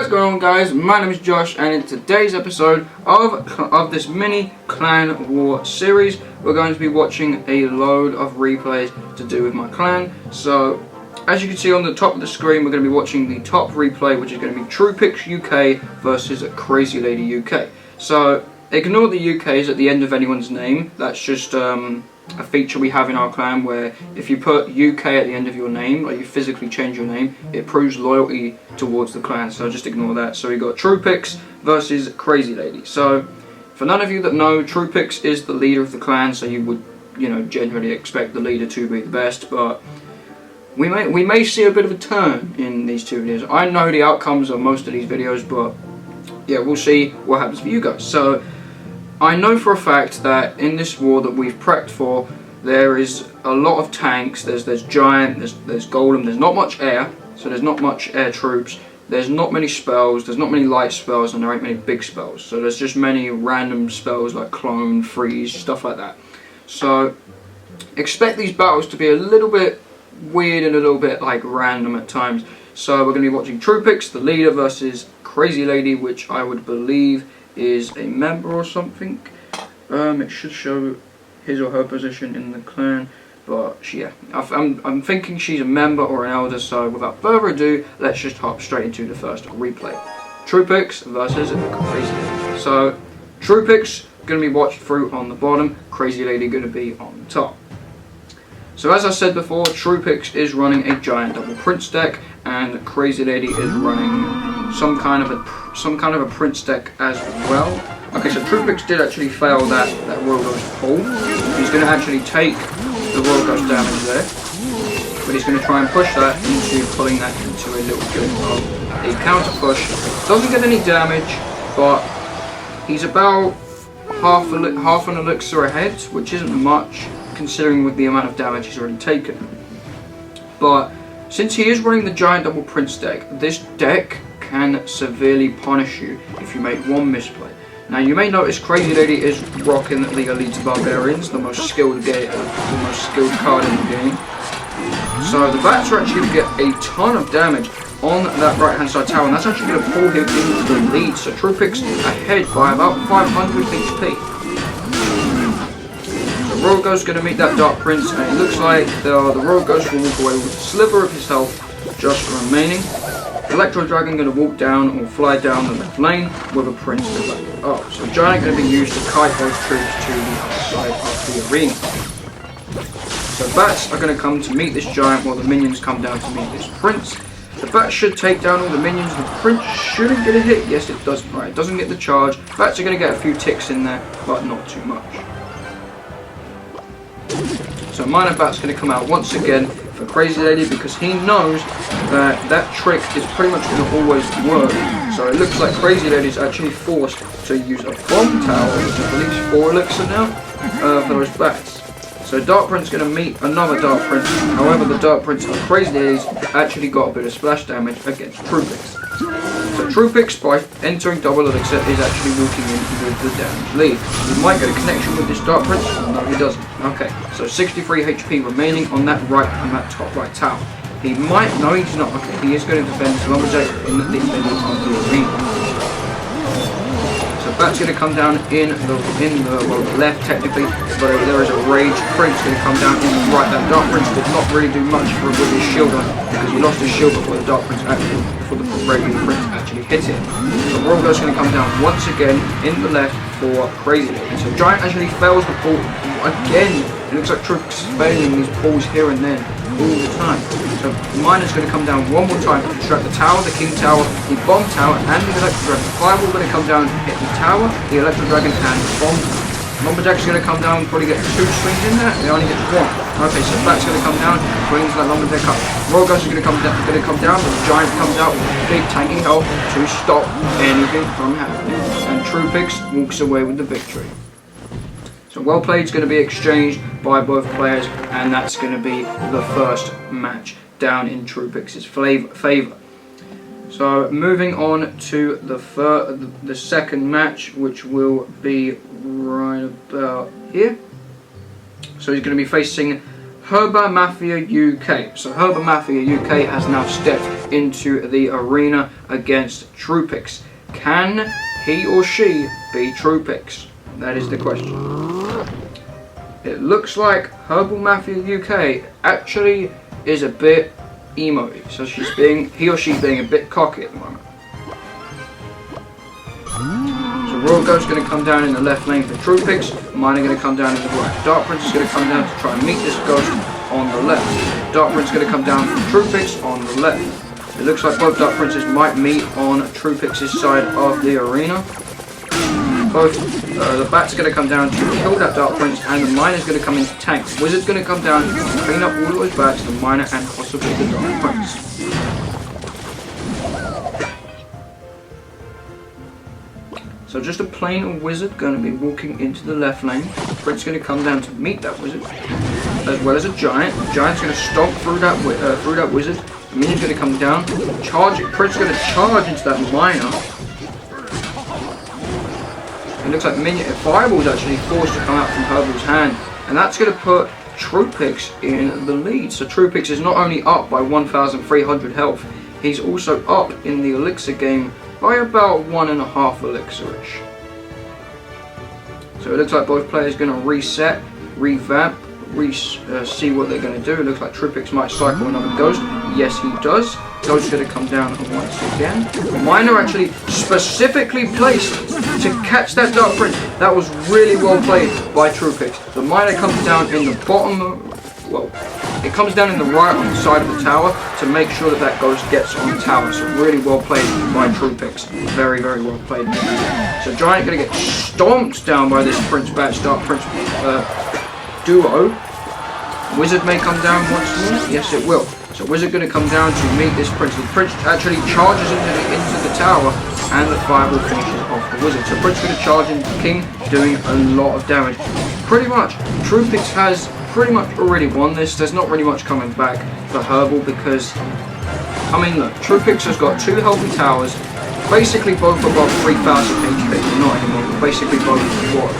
going on, guys? My name is Josh, and in today's episode of this mini clan war series, we're going to be watching a load of replays to do with my clan. So as you can see on the top of the screen, we're going to be watching the top replay, which is going to be TruePix UK versus Crazy Lady UK. So ignore the UKs at the end of anyone's name. That's just a feature we have in our clan, where if you put UK at the end of your name, like you physically change your name, it proves loyalty towards the clan, so just ignore that. So we got TruePix versus Crazy Lady. So for none of you that know, TruePix is the leader of the clan, so you would, generally expect the leader to be the best, but we may see a bit of a turn in these two videos. I know the outcomes of most of these videos, but yeah, we'll see what happens for you guys. So I know for a fact that in this war that we've prepped for, there is a lot of tanks. There's giant, there's golem, there's not much air, so there's not much air troops. There's not many spells, there's not many light spells, and there ain't many big spells. So there's just many random spells like clone, freeze, stuff like that. So expect these battles to be a little bit weird and a little bit like random at times. So we're going to be watching TruePix, the leader, versus Crazy Lady, which I would believe is a member or something. It should show his or her position in the clan, but yeah, I'm thinking she's a member or an elder. So without further ado, let's just hop straight into the first replay. TruePix versus Crazy Lady. So TruePix going to be watched through on the bottom, Crazy Lady going to be on the top. So as I said before, TruePix is running a giant double prince deck, and Crazy Lady is running some kind of a prince deck as well. Okay, so TruePix did actually fail that Royal Ghost pull. He's going to actually take the Royal Ghost damage there, but he's going to try and push that into pulling that into a little bit of a counter push. Doesn't get any damage, but he's about half an elixir ahead, which isn't much considering with the amount of damage he's already taken. But since he is running the giant double prince deck, this deck can severely punish you if you make one misplay. Now you may notice Crazy Lady is rocking the Elite Barbarians, the most skilled card in the game. So the bats are actually going to get a ton of damage on that right hand side tower, and that's actually going to pull him into the lead. So TruePix ahead by about 500 HP. Royal Ghost is going to meet that Dark Prince, and it looks like the Royal Ghost will walk away with a sliver of his health just remaining. Electro Dragon going to walk down or fly down the left lane with a Prince to back it up. So Giant going to be used to kite those troops to the other side of the arena. So Bats are going to come to meet this Giant while the minions come down to meet this Prince. The Bats should take down all the minions. The Prince shouldn't get a hit. Yes, it doesn't. Right, it doesn't get the charge. Bats are going to get a few ticks in there, but not too much. So Minor Bat's going to come out once again for Crazy Lady, because he knows that trick is pretty much going to always work. So it looks like Crazy Lady is actually forced to use a bomb tower, which I believe is 4 elixir now, for those bats. So Dark Prince is going to meet another Dark Prince. However, the Dark Prince of Crazy Lady's actually got a bit of splash damage against TruePix. So TruePix, by entering double elixir, is actually walking in with the damage lead. He might get a connection with this Dark Prince. No, he doesn't. Okay, so 63 HP remaining on that top right tower. He might, no, he's not. Okay, he is going to defend his Lumberjack in the middle of the arena. So Bat's going to come down in the left technically, but there is a Rage Prince going to come down in the right. That Dark Prince did not really do much with his shield on, because he lost his shield before the Dark Prince before the Raging Prince actually hit him. So Royal Ghost is going to come down once again in the left for Crazy Lady. So Giant actually fails the pull again. It looks like TruePix is failing these pulls here and then all the time. So Miner's going to come down one more time to distract the tower, the King Tower, the Bomb Tower, and the Electro Dragon. Fireball going to come down and hit the tower, the Electro Dragon, and the Bomb. Lumberjack's going to come down, probably get 2 swings in there. They only get 1. Okay, so Bat's going to come down, brings that Lumberjack up. Royal Ghost is going to come down, but the Giant comes out with big tanky health to stop anything from happening. And TruePix walks away with the victory. So well played is going to be exchanged by both players, and that's going to be the first match down in TruePix's favour. So moving on to the second match, which will be right about here. So he's going to be facing Herba Mafia UK. So Herba Mafia UK has now stepped into the arena against Troopix. Can he or she be Troopix? That is the question. It looks like Herbal Mafia UK actually is a bit emo, so he or she's being a bit cocky at the moment. So Royal Ghost's going to come down in the left lane for Troopix, mine are going to come down in the right. Dark Prince is going to come down to try and meet this Ghost on the left. Dark Prince is going to come down from Troopix on the left. It looks like both Dark Princes might meet on Troopix's side of the arena. Both the Bat's going to come down to kill that Dark Prince, and the Miner's going to come in to tank. The Wizard's going to come down to clean up all of those Bats, the Miner, and possibly the Dark Prince. So just a plain Wizard going to be walking into the left lane. Prince going to come down to meet that Wizard, as well as a Giant. The Giant's going to stomp through that Wizard. The Minion's going to come down, charge it. Prince going to charge into that Miner. It looks like Fireball's actually forced to come out from Herbal's hand, and that's going to put Troopix in the lead. So Troopix is not only up by 1,300 health, he's also up in the Elixir game by about 1.5 elixir-ish. So it looks like both players are going to reset, revamp, see what they're going to do. It looks like Troopix might cycle another Ghost. Yes, he does. Ghost's going to come down once again. Miner actually specifically placed to catch that Dark Prince. That was really well played by Troopix. The Miner comes down in the bottom, well, it comes down in the right on the side of the tower to make sure that that Ghost gets on the tower. So really well played by Troopix. Very, very well played. So Giant going to get stomped down by this Prince Bat Dark Prince duo. Wizard may come down once more. Yes, it will. So Wizard going to come down to meet this Prince. The Prince actually charges into the tower, and the Fireball finishes off the Wizard. So Prince going to charge into King, doing a lot of damage. Pretty much, Troopix has pretty much already won this. There's not really much coming back for Herbal because, I mean, look, Troopix has got 2 healthy towers. Basically both above 3,000 HP. Not anymore, but basically both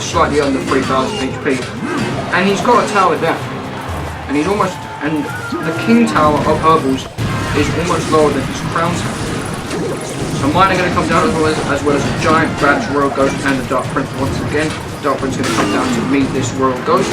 slightly under 3,000 HP. And he's got a tower down. And he's almost, and the King Tower of Herbal's is almost lower than his Crown Tower. So mine are going to come down as well as a Giant, Bat, Royal Ghost, and the Dark Prince once again. Dark Prince is going to come down to meet this Royal Ghost.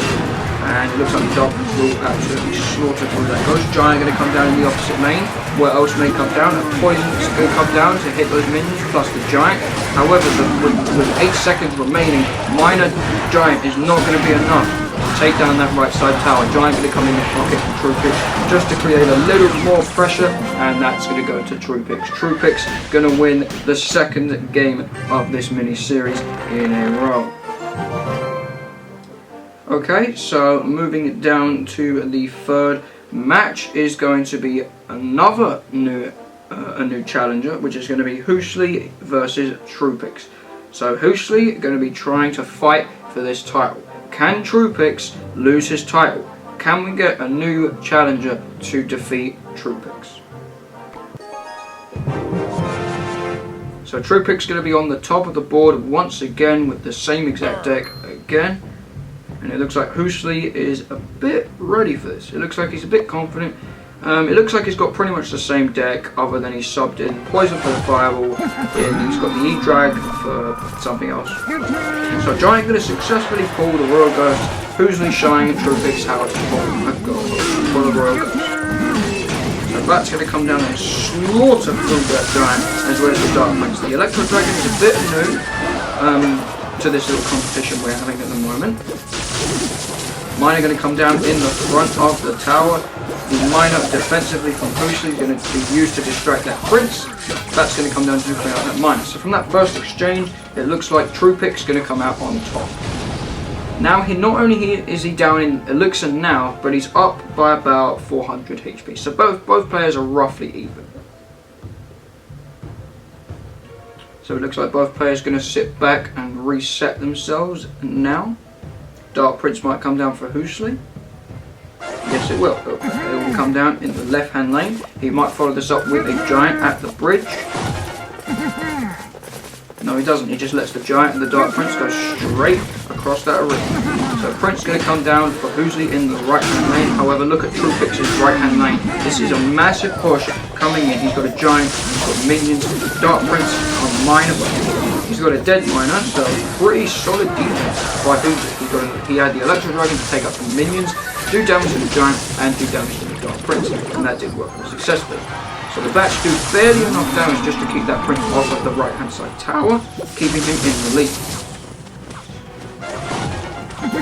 And it looks like the Dark Prince will absolutely slaughter through that Ghost. Giant going to come down in the opposite lane. What else may come down? A Poison is going to come down to hit those minions, plus the Giant. However, with 8 seconds remaining, Miner Giant is not going to be enough to take down that right side tower. Giant going to come in the pocket for Troopix just to create a little more pressure, and that's going to go to Troopix. Troopix going to win the second game of this mini-series in a row. Okay, so moving down to the third match is going to be another new challenger, which is going to be Hoosley versus Troopix. So Hoosley going to be trying to fight for this title. Can Troopix lose his title? Can we get a new challenger to defeat Troopix? So Troopix going to be on the top of the board once again with the same exact deck again. And it looks like Hoosley is a bit ready for this. It looks like he's a bit confident. It looks like he's got pretty much the same deck, other than he's subbed in Poison for the Fireball, and he's got the E-Drag for something else. So Giant going to successfully pull the Royal Ghost. Hoosley showing Troopix how to pull a goal for the Royal Ghost. So Bat's going to come down and slaughter through that Giant, as well as the Dark Prince. The Electro Dragon is a bit new to this little competition we're having at the moment. Miner going to come down in the front of the tower. The Miner defensively from Hoosley is going to be used to distract that Prince. That's going to come down to clear out that Miner. So from that first exchange, it looks like Troopix is going to come out on top. Now, not only is he down in Elixir now, but he's up by about 400 HP. So both players are roughly even. So it looks like both players are going to sit back and reset themselves now. Dark Prince might come down for Hoosley. Yes, it will. It will come down in the left-hand lane. He might follow this up with a Giant at the bridge. No, he doesn't. He just lets the Giant and the Dark Prince go straight across that arena. So Prince is going to come down for Hoosley in the right hand lane. However, look at Trupix's right hand lane. This is a massive push coming in. He's got a giant, he's got minions, Dark Prince on minor, but he's got a dead minor, so pretty solid defense by Hoosley. He had the Electro Dragon to take out some minions, do damage to the giant, and do damage to the Dark Prince, and that did work successfully. So the bats do barely enough damage just to keep that Prince off of the right hand side tower, keeping him in the lead.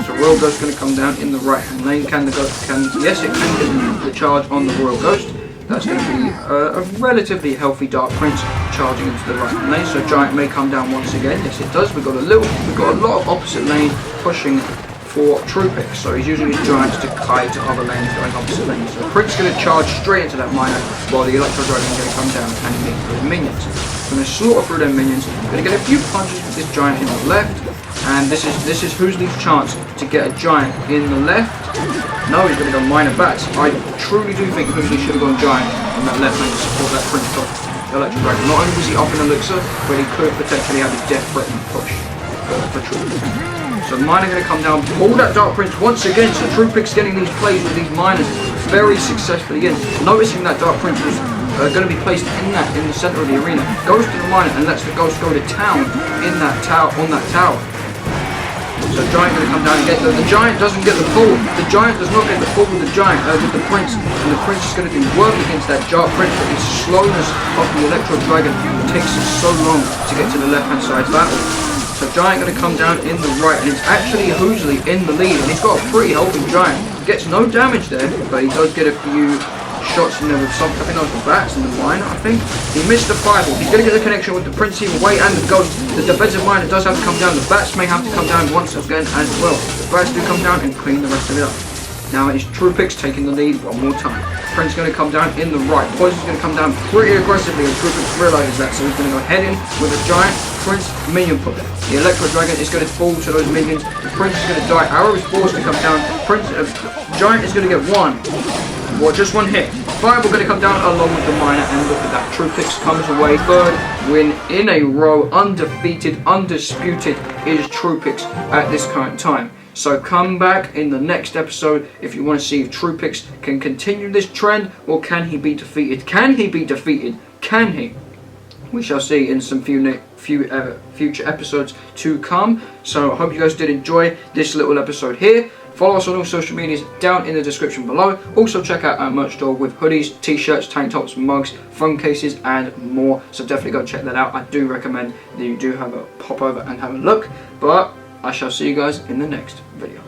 So Royal Ghost is going to come down in the right hand lane. Yes, it can get the charge on the Royal Ghost. That's going to be a relatively healthy Dark Prince charging into the right hand lane. So Giant may come down once again. Yes, it does. We've got a lot of opposite lane pushing for Trupix. So he's using his Giants to kite to other lanes going opposite lanes. So Prince is going to charge straight into that minor, while the Electro Dragon is going to come down and meet those minions. Going to slaughter through their minions. Going to get a few punches with this Giant in the left. And this is Hoosley's chance to get a Giant in the left. No, he's going to go minor bats. I truly do think Hoosley should have gone Giant on that left lane to support that Prince off Electro Dragon. Not only was he up in Elixir, but he could potentially have a death-threatening push for Trupix. So minor going to come down, pull that Dark Prince once again. So Trupix getting these plays with these minors very successfully again. Noticing that Dark Prince was going to be placed in the center of the arena, goes to the minor and lets the Ghost go to town on that tower. So Giant going to come down and get the Giant doesn't get the pull. The Giant does not get the pull with the Giant with the Prince, and the Prince is going to do work against that Dark Prince. But the slowness of the Electro Dragon takes it so long to get to the left hand side battle. So Giant going to come down in the right, and it's actually Hoosley in the lead, and he's got a pretty healthy Giant. Gets no damage there, but he does get a few shots in there with something. I think that was the bats and the minor, I think. He missed the fireball. He's going to get the connection with the Prince either way and the Ghost. The defensive minor does have to come down. The bats may have to come down once again as well. The bats do come down and clean the rest of it up. Now it's Trupix taking the lead one more time. Prince is going to come down in the right. Poison's going to come down pretty aggressively, and Trupix realizes that, so he's going to go head in with a Giant Prince minion push. The Electro Dragon is going to fall to those minions. The Prince is going to die. Arrow is forced to come down. Giant is going to get one. Well, just one hit. Fireball going to come down along with the minor, and look at that. Trupix comes away. Third win in a row. Undefeated, undisputed is Trupix at this current time. So come back in the next episode if you want to see if Trupix can continue this trend, or can he be defeated? Can he be defeated? Can he? We shall see in some future episodes to come. So I hope you guys did enjoy this little episode here. Follow us on all social medias down in the description below. Also check out our merch store with hoodies, t-shirts, tank tops, mugs, phone cases and more. So definitely go check that out. I do recommend that you do have a pop over and have a look. But I shall see you guys in the next video.